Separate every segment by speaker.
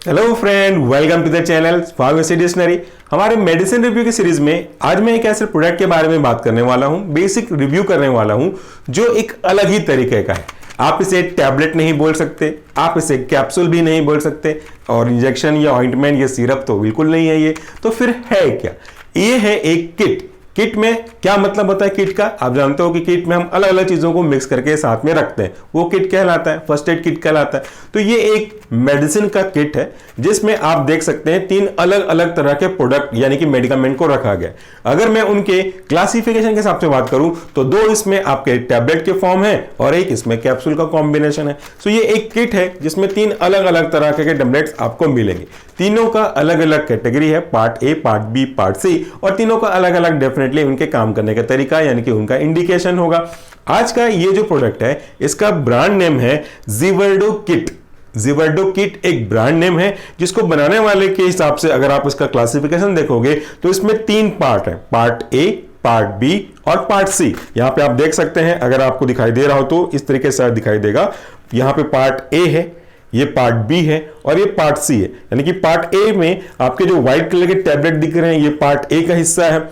Speaker 1: Hello friend, welcome to the channel pharmacy dictionary. हमारे medicine review की series में आज मैं एक ऐसे प्रोडक्ट के बारे में बात करने वाला हूं, बेसिक रिव्यू करने वाला हूं जो एक अलग ही तरीके का है। आप इसे टैबलेट नहीं बोल सकते, आप इसे कैप्सूल भी नहीं बोल सकते, और इंजेक्शन या ऑइंटमेंट या सिरप तो बिल्कुल नहीं है ये। तो फिर है क्या? ये है एक किट। किट में क्या मतलब होता है किट का? आप जानते हो कि किट में हम अलग अलग चीजों को मिक्स करके साथ में रखते हैं, वो किट कहलाता है, फर्स्ट एड किट कहलाता है। तो ये एक मेडिसिन का किट है जिसमें आप देख सकते हैं 3 अलग अलग तरह के प्रोडक्ट यानी कि मेडिकामेंट को रखा गया। अगर मैं उनके क्लासिफिकेशन के हिसाब से बात करूं तो 2 इसमें आपके टैबलेट के फॉर्म है और एक इसमें कैप्सूल का कॉम्बिनेशन है। तो ये एक किट है जिसमें 3 अलग अलग तरह के टैबलेट्स आपको मिलेंगे। तीनों का अलग अलग कैटेगरी है, part A, part B, part C, और तीनों का अलग अलग डेफिनेटली उनके काम करने का तरीका यानी कि उनका इंडिकेशन होगा। आज का ये जो प्रोडक्ट है इसका ब्रांड नेम है ज़िवर्डो किट। ज़िवर्डो किट एक ब्रांड नेम है जिसको बनाने वाले के हिसाब से अगर आप इसका क्लासिफिकेशन देखोगे तो इसमें 3 पार्ट है, पार्ट ए, पार्ट बी और पार्ट सी। यहां पे आप देख सकते हैं, अगर आपको दिखाई दे रहा हो तो इस तरीके से दिखाई देगा। यहां पे पार्ट ए है, ये पार्ट बी है और ये पार्ट सी है। यानी कि पार्ट ए में आपके जो व्हाइट कलर के टैबलेट दिख रहे हैं ये पार्ट ए का हिस्सा है,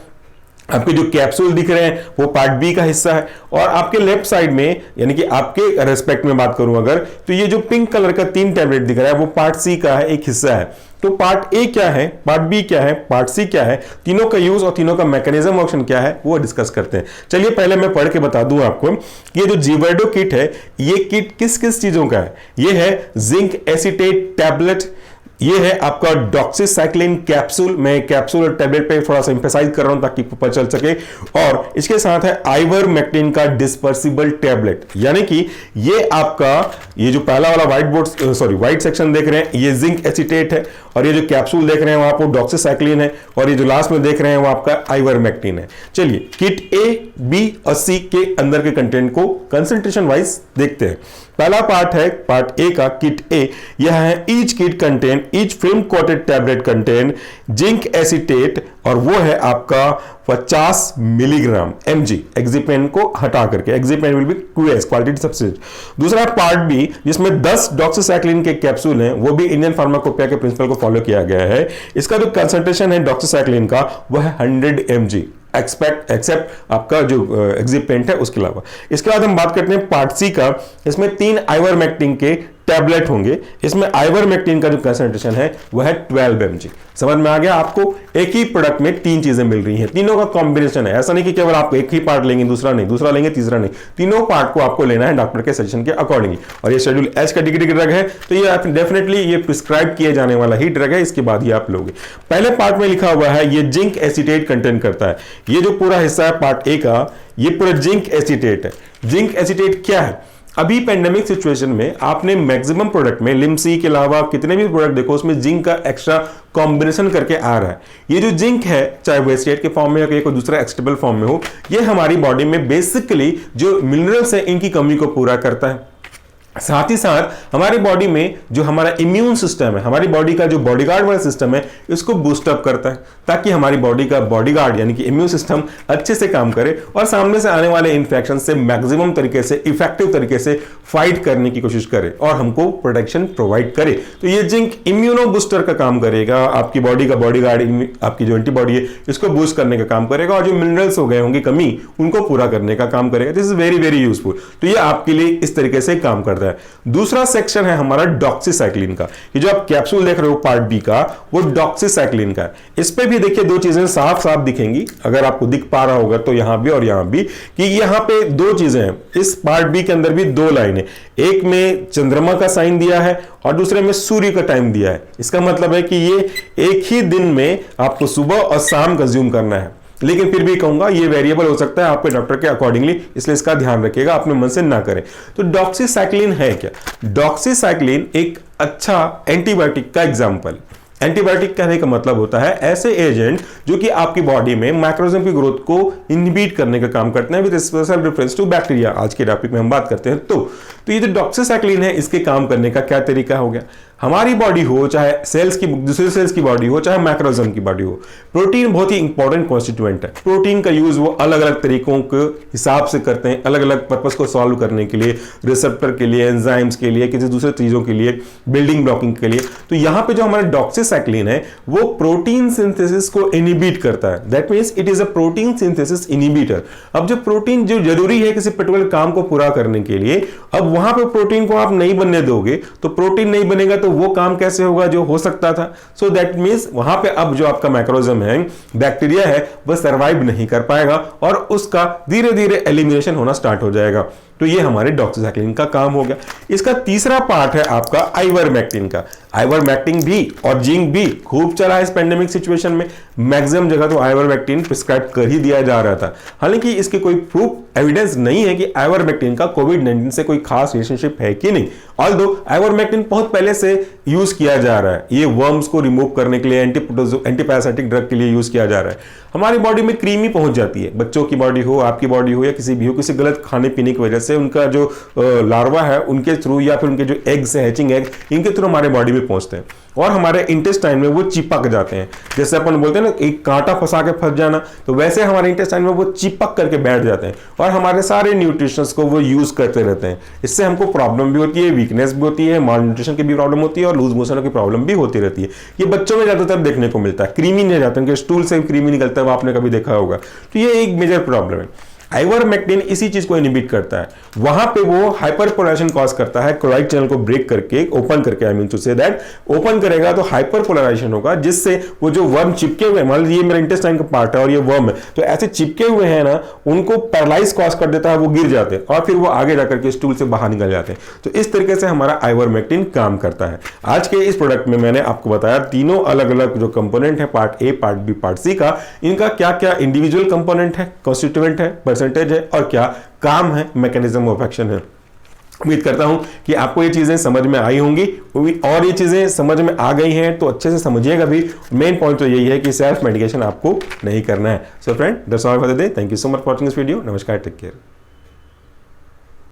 Speaker 1: आपके जो कैप्सूल दिख रहे हैं वो पार्ट बी का हिस्सा है, और आपके लेफ्ट साइड में यानी कि आपके रेस्पेक्ट में बात करूं अगर तो ये जो पिंक कलर का 3 टैबलेट दिख रहा है वो पार्ट सी का है, एक हिस्सा है। तो पार्ट ए क्या है, पार्ट बी क्या है, पार्ट सी क्या है, तीनों का यूज और तीनों का मैकेनिज्म ऑक्शन क्या है वो डिस्कस करते हैं। चलिए पहले मैं पढ़ के बता दूं आपको, ये जो ज़िवर्डो किट है ये किट किस किस चीजों का है। ये है जिंक एसीटेट टैबलेट, ये है आपका डॉक्सीसाइक्लिन कैप्सूल। मैं कैप्सूल और टैबलेट पे थोड़ा सा इंपेसाइज कर रहा हूं ताकि पता चल सके, और इसके साथ है आइवरमेक्टिन का डिस्पर्सिबल टैबलेट। यानी कि ये आपका ये जो पहला वाला व्हाइट सेक्शन देख रहे हैं ये जिंक एसीटेट है, और ये जो कैप्सूल देख रहे हैं वहां पर डॉक्सीसाइक्लिन है, और ये जो लास्ट में देख रहे हैं वो आपका आइवरमेक्टिन है। चलिए किट ए, बी और सी के अंदर के कंटेंट को कंसंट्रेशन वाइज देखते हैं। पहला पार्ट है पार्ट ए का, किट ए। यह है each kit contain, each film coated tablet contain zinc acetate, और वो है आपका 50 मिलीग्राम mg। एक्जिपेन को हटा करके, excipient will be QS quality substitute. दूसरा पार्ट बी जिसमें 10 डॉक्सीसाइक्लिन के कैप्सूल हैं, वो भी इंडियन फार्माकोपिया के प्रिंसिपल को फॉलो किया गया है। इसका जो कंसंट्रेशन है डॉक्सीसाइक्लिन का वो है 100 mg एक्सेप्ट आपका जो एक्जिपेंट है उसके अलावा। इसके बाद हम बात करते हैं पार्ट सी का। इसमें 3 आइवरमेक्टिन के टैबलेट होंगे। इसमें आइवरमेक्टिन का जो कंसंट्रेशन है वह है 12 mg। समझ में आ गया आपको? एक ही प्रोडक्ट में 3 चीजें मिल रही हैं, तीनों का कॉम्बिनेशन है। ऐसा नहीं कि केवल आप एक ही पार्ट लेंगे दूसरा नहीं, दूसरा लेंगे तीसरा नहीं, तीनों पार्ट को आपको लेना है डॉक्टर के सजेशन के अकॉर्डिंगली। और ये शेड्यूल एच कैटेगरी का ड्रग है तो ये डेफिनेटली ये प्रिस्क्राइब किए जाने वाला ही ड्रग है, इसके बाद ही आप लोगे। पहले पार्ट में लिखा हुआ है ये जिंक एसीटेट कंटेन करता है। ये जो पूरा हिस्सा है पार्ट ए का ये पूरा जिंक एसीटेट है। जिंक एसीटेट क्या है? अभी पेंडेमिक सिचुएशन में आपने मैक्सिमम प्रोडक्ट में लिमसी के अलावा कितने भी प्रोडक्ट देखो उसमें जिंक का एक्स्ट्रा कॉम्बिनेशन करके आ रहा है। ये जो जिंक है चाहे वो एसीटेट के फॉर्म में या कोई दूसरा एक्सटेबल फॉर्म में हो, ये हमारी बॉडी में बेसिकली जो मिनरल्स है इनकी कमी को पूरा करता है। साथ ही साथ हमारी बॉडी में जो हमारा इम्यून सिस्टम है, हमारी बॉडी का जो बॉडीगार्ड वाला सिस्टम है, इसको बूस्टअप करता है ताकि हमारी बॉडी का बॉडीगार्ड यानी कि इम्यून सिस्टम अच्छे से काम करे और सामने से आने वाले इंफेक्शन से मैक्सिमम तरीके से इफेक्टिव तरीके से फाइट करने की कोशिश करे और हमको प्रोटेक्शन प्रोवाइड करे। तो ये जिंक इम्यूनो बूस्टर का काम करेगा, आपकी बॉडी का बॉडीगार्ड, आपकी जो एंटीबॉडी है इसको बूस्ट करने का काम करेगा, और जो मिनरल्स हो गए होंगे कमी उनको पूरा करने का काम करेगा। This is very very useful. तो ये आपके लिए इस तरीके से काम करता है। दूसरा सेक्शन है हमारा डॉक्सीसाइक्लिन का। ये जो आप कैप्सूल देख रहे हो पार्ट बी का वो डॉक्सीसाइक्लिन का है। इस पे भी देखिए 2 चीजें साफ साफ दिखेंगी, अगर आपको दिख पा रहा होगा तो यहां भी और यहां भी, कि यहां पे 2 चीजें हैं। इस पार्ट बी के अंदर भी 2 लाइनें, एक में चंद्रमा का साइन दिया है और दूसरे में सूर्य का टाइम दिया है। इसका मतलब है कि ये एक ही दिन में आपको सुबह और शाम कंज्यूम करना है, लेकिन फिर भी कहूंगा ये वेरिएबल हो सकता है आपके डॉक्टर के अकॉर्डिंगली, इसलिए इसका ध्यान रखिएगा, अपने मन से ना करें। तो डॉक्सीसाइक्लिन है क्या? डॉक्सीसाइक्लिन एक अच्छा एंटीबायोटिक का एग्जाम्पल। एंटीबायोटिक कहने का मतलब होता है ऐसे एजेंट जो कि आपकी बॉडी में माइक्रोऑर्गेनिज्म की ग्रोथ को इनहिबिट करने का काम करते हैं with special reference to bacteria. आज के टॉपिक में हम बात करते हैं। तो ये जो डॉक्सीसाइक्लिन है इसके काम करने का क्या तरीका हो गया? हमारी बॉडी हो, चाहे सेल्स की दूसरे सेल्स की बॉडी हो, चाहे मैक्रोजम की बॉडी हो, प्रोटीन बहुत ही इंपॉर्टेंट कॉन्स्टिट्यूएंट है। प्रोटीन का यूज वो अलग अलग तरीकों के हिसाब से करते हैं, अलग अलग पर्पस को सॉल्व करने के लिए, रिसेप्टर के लिए, एंजाइम्स के लिए, किसी दूसरे चीजों के लिए, बिल्डिंग ब्लॉकिंग के लिए। तो यहां पे जो हमारा डॉक्सीसाइक्लिन है वो प्रोटीन सिंथेसिस को इनिबिट करता है। That means it is a protein synthesis inhibitor. अब जो प्रोटीन जो जरूरी है किसी पर्टिकुलर काम को पूरा करने के लिए, अब वहां पे प्रोटीन को आप नहीं बनने दोगे तो प्रोटीन नहीं बनेगा तो वो काम कैसे होगा जो हो सकता था। सो दैट मींस वहां पे अब जो आपका मैक्रोजम है, बैक्टीरिया है, वह सर्वाइव नहीं कर पाएगा और उसका धीरे धीरे एलिमिनेशन होना स्टार्ट हो जाएगा। तो ये हमारे डॉक्सीसाइक्लिन का काम हो गया। इसका तीसरा पार्ट है आपका आइवरमेक्टिन का। आइवरमेक्टिन भी और जिंक भी खूब चला है इस पेंडेमिक सिचुएशन में। मैक्सिमम जगह तो आइवरमेक्टिन प्रिस्क्राइब कर ही दिया जा रहा था। हालांकि इसके कोई प्रूफ एविडेंस नहीं है कि आइवरमेक्टिन का कोविड-19 से कोई खास रिलेशनशिप है कि नहीं। ऑल्दो आइवरमेक्टिन बहुत पहले से यूज किया जा रहा है। ये वर्म्स को रिमूव करने के लिए, एंटीपैरासाइटिक ड्रग के लिए यूज किया जा रहा है। हमारी बॉडी में क्रीमी पहुंच जाती है, बच्चों की बॉडी हो, आपकी बॉडी हो, या किसी भी हो, किसी गलत खाने पीने की वजह से उनका जो लार्वा है उनके थ्रू, या फिर उनके जो एग्स है, हैचिंग एग, इनके थ्रू हमारे बॉडी में पहुंचते हैं और हमारे इंटेस्टाइन में वो चिपक जाते हैं। जैसे अपन बोलते हैं ना, एक कांटा फंसा के फंस जाना, तो वैसे हमारे इंटेस्टाइन में वो चिपक करके बैठ जाते हैं और हमारे सारे न्यूट्रिशंस को वो यूज करते रहते हैं। इससे हमको प्रॉब्लम भी होती है, वीकनेस भी होती है, माल न्यूट्रिशन की भी प्रॉब्लम होती है और लूज मोशन की प्रॉब्लम भी होती रहती है। ये बच्चों में ज्यादातर देखने को मिलता है। क्रीमी नहीं जाते, उनके स्टूल से क्रीमी निकलता है, वो आपने कभी देखा होगा। तो ये एक मेजर प्रॉब्लम है। आइवरमेक्टिन इसी चीज को इनिबिट करता है। वहां पे वो हाइपरपोलराइजेशन कॉज करता है, क्लोराइड चैनल को ब्रेक करके, ओपन करके, I mean to say that open करेगा तो हाइपरपोलराइजेशन होगा, जिससे वो जो वर्म चिपके हुए, मान लीजिए ये मेरा इंटेस्टाइन का पार्ट है और ये वर्म है, तो ऐसे चिपके हुए हैं ना, उनको पैरालाइज कॉज कर देता है, वो गिर जाते हैं और फिर वो आगे जाकर के स्टूल से बाहर निकल जाते हैं। तो इस तरीके से हमारा आइवरमेक्टिन काम करता है। आज के इस प्रोडक्ट में मैंने आपको बताया तीनों अलग अलग जो कंपोनेंट है, part A, part B, part C का, इनका क्या क्या इंडिविजुअल कंपोनेंट है, कॉन्स्टिट्यूएंट है, परसेंटेज है और क्या काम है, मैकेनिज्म ऑफ एक्शन है। उम्मीद करता हूं कि आपको ये चीजें समझ में आई होंगी और ये चीजें समझ में आ गई हैं तो अच्छे से समझिएगा भी। मेन पॉइंट तो यही है कि सेल्फ मेडिकेशन आपको नहीं करना है। So friend, that's all for the day. Thank you so much for watching this video. नमस्कार, टेक केयर।